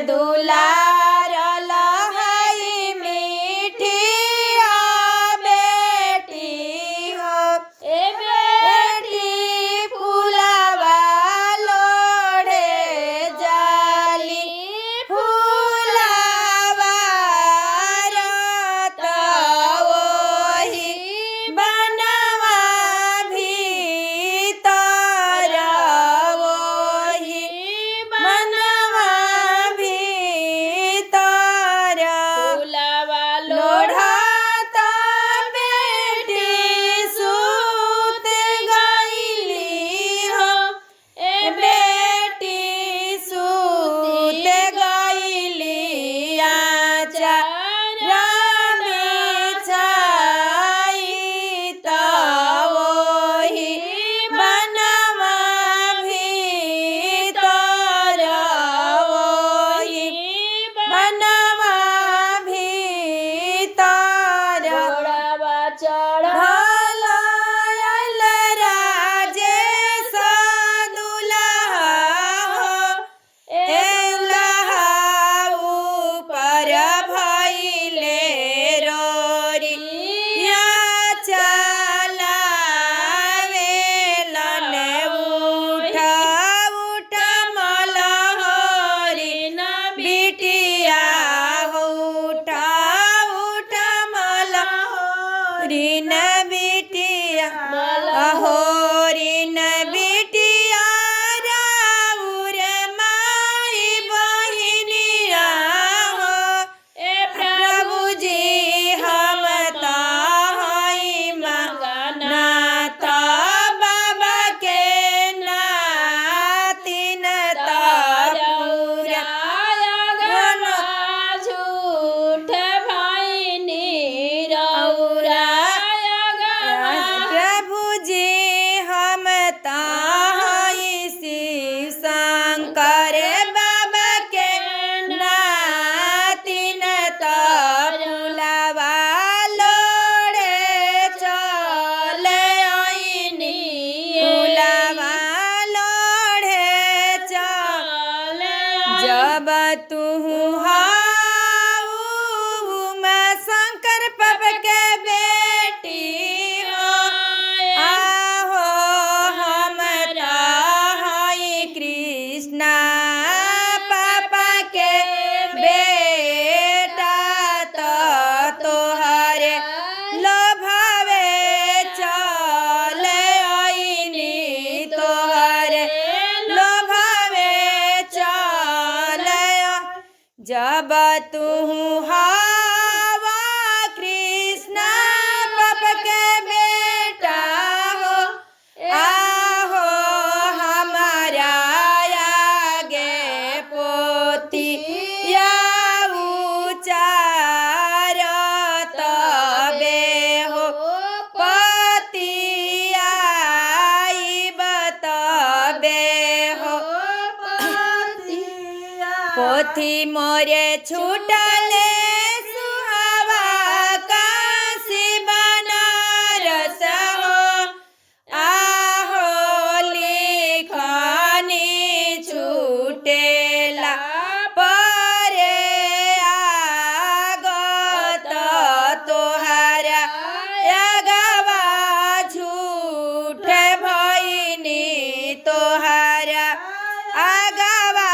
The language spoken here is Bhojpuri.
दुलार लहई मीठिया बेटी हो ए बेटी फूलवा लोढ़े जाली फूलवा रत ओही बनवा भीतर ओही बनवा भीतर फूलवा लोढ़त बेटी सूत गईली हो ए बेटी सूत गईली आचारा में छाई त ओही बनवा भीतर ओही बनवा भीतर घोड़वा चढ़ल आयल राजेश दुल्हा हो एलहा ऊपर भइले रोरिया चलावेलन उठ उठ मलहरी न बिटिया उठ उठ मलहरी न बिटिया अहोरी न बिटिया राउर माई बहिनिया हो ए प्रभु जी हम तहई मंगना त बाबा के नातिन तपुरा झूठ भैनी रौरा प्रभु जी हम तहई शिव शंकर बाबा के नातिन तपुलवा लोढ़े चले आईनी फूलवा लोढ़े चले जब तू हाउ मैं शंकर पप के बेटी हो आहो हमरा हई कृष्णा पापा के बेटा तो तोहरे लोभावे चले आईनी तोहरे लोभावे चले जब तू हवा कृष्णा पप के बेटा हो आहो हमारा आगे पोती या उचारत बे हो पतिया बतबे हो पोथी मोरे छूटले सुहावा काशी बनारस हो आहो लिखनी छूटेला परे आगत तोहरा अगवा झूठ भइनी तोहरा अगवा